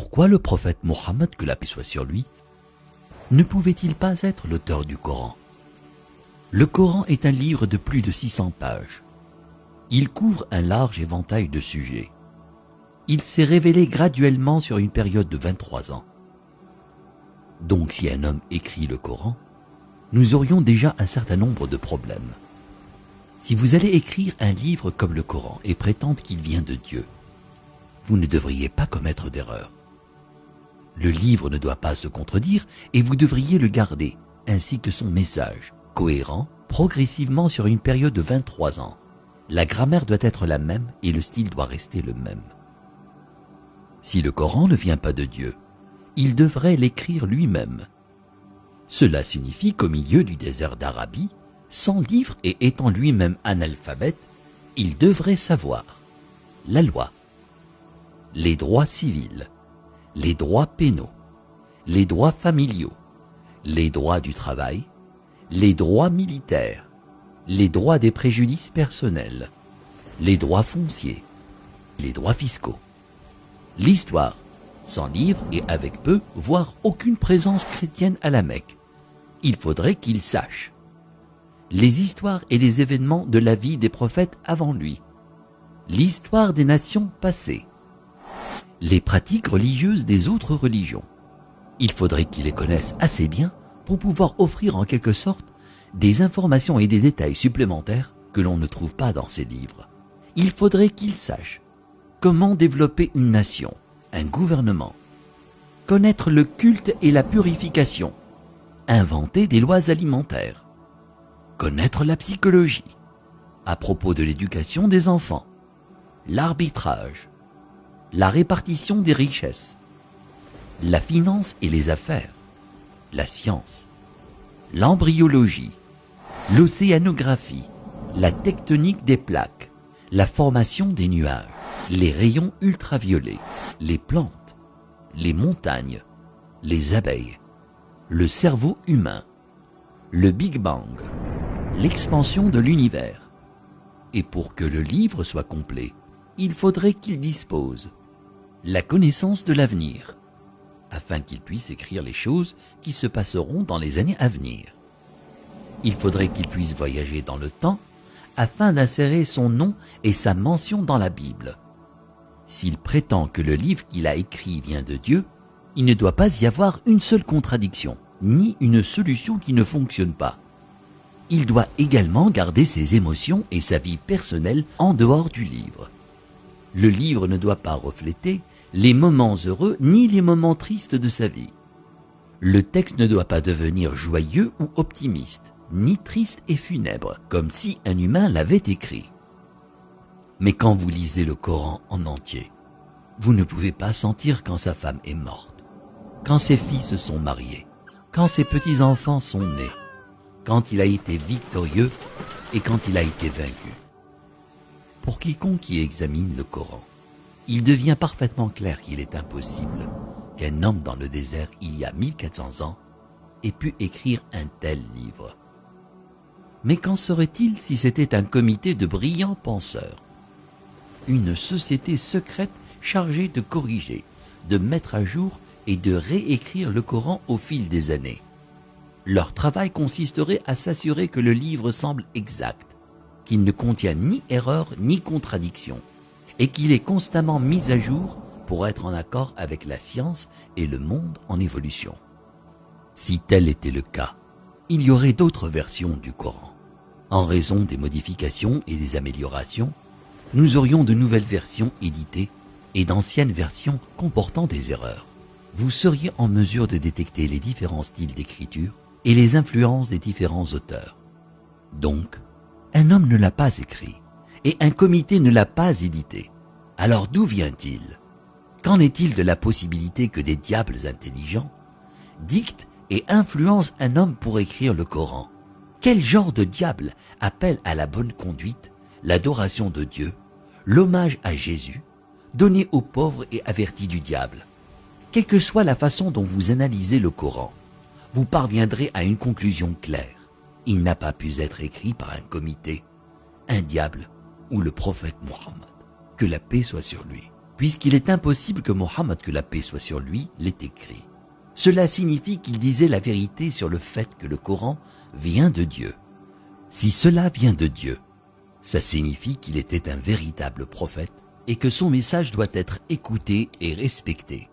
Pourquoi le prophète Mohammed, que la paix soit sur lui, ne pouvait-il pas être l'auteur du Coran? Le Coran est un livre de plus de 600 pages. Il couvre un large éventail de sujets. Il s'est révélé graduellement sur une période de 23 ans. Donc si un homme écrit le Coran, nous aurions déjà un certain nombre de problèmes. Si vous allez écrire un livre comme le Coran et prétendre qu'il vient de Dieu, vous ne devriez pas commettre d'erreur. Le livre ne doit pas se contredire et vous devriez le garder, ainsi que son message, cohérent, progressivement sur une période de 23 ans. La grammaire doit être la même et le style doit rester le même. Si le Coran ne vient pas de Dieu, il devrait l'écrire lui-même. Cela signifie qu'au milieu du désert d'Arabie, sans livre et étant lui-même analphabète, il devrait savoir la loi, les droits civils, les droits pénaux, les droits familiaux, les droits du travail, les droits militaires, les droits des préjudices personnels, les droits fonciers, les droits fiscaux. L'histoire, sans livre et avec peu, voire aucune présence chrétienne à la Mecque. Il faudrait qu'il sache les histoires et les événements de la vie des prophètes avant lui, l'histoire des nations passées, les pratiques religieuses des autres religions. Il faudrait qu'il les connaisse assez bien pour pouvoir offrir en quelque sorte des informations et des détails supplémentaires que l'on ne trouve pas dans ces livres. Il faudrait qu'il sache comment développer une nation, un gouvernement, connaître le culte et la purification, inventer des lois alimentaires, connaître la psychologie, à propos de l'éducation des enfants, l'arbitrage, la répartition des richesses, la finance et les affaires, la science, l'embryologie, l'océanographie, la tectonique des plaques, la formation des nuages, les rayons ultraviolets, les plantes, les montagnes, les abeilles, le cerveau humain, le Big Bang, l'expansion de l'univers. Et pour que le livre soit complet, il faudrait qu'il dispose la connaissance de l'avenir, afin qu'il puisse écrire les choses qui se passeront dans les années à venir. Il faudrait qu'il puisse voyager dans le temps, afin d'insérer son nom et sa mention dans la Bible. S'il prétend que le livre qu'il a écrit vient de Dieu, il ne doit pas y avoir une seule contradiction, ni une solution qui ne fonctionne pas. Il doit également garder ses émotions et sa vie personnelle en dehors du livre. Le livre ne doit pas refléter les moments heureux ni les moments tristes de sa vie. Le texte ne doit pas devenir joyeux ou optimiste, ni triste et funèbre, comme si un humain l'avait écrit. Mais quand vous lisez le Coran en entier, vous ne pouvez pas sentir quand sa femme est morte, quand ses filles se sont mariées, quand ses petits-enfants sont nés, quand il a été victorieux et quand il a été vaincu. Pour quiconque qui examine le Coran, il devient parfaitement clair qu'il est impossible qu'un homme dans le désert il y a 1400 ans ait pu écrire un tel livre. Mais qu'en serait-il si c'était un comité de brillants penseurs, une société secrète chargée de corriger, de mettre à jour et de réécrire le Coran au fil des années? Leur travail consisterait à s'assurer que le livre semble exact, qu'il ne contient ni erreur ni contradiction, et qu'il est constamment mis à jour pour être en accord avec la science et le monde en évolution. Si tel était le cas, il y aurait d'autres versions du Coran. En raison des modifications et des améliorations, nous aurions de nouvelles versions éditées et d'anciennes versions comportant des erreurs. Vous seriez en mesure de détecter les différents styles d'écriture et les influences des différents auteurs. Donc, un homme ne l'a pas écrit et un comité ne l'a pas édité. Alors d'où vient-il? Qu'en est-il de la possibilité que des diables intelligents dictent et influencent un homme pour écrire le Coran? Quel genre de diable appelle à la bonne conduite, l'adoration de Dieu, l'hommage à Jésus, donné aux pauvres et averti du diable? Quelle que soit la façon dont vous analysez le Coran, vous parviendrez à une conclusion claire. Il n'a pas pu être écrit par un comité, un diable ou le prophète Mohammed. Que la paix soit sur lui. puisqu'il est impossible que Mohammed, que la paix soit sur lui, l'ait écrit. Cela signifie qu'il disait la vérité sur le fait que le Coran vient de Dieu. Si cela vient de Dieu, ça signifie qu'il était un véritable prophète et que son message doit être écouté et respecté.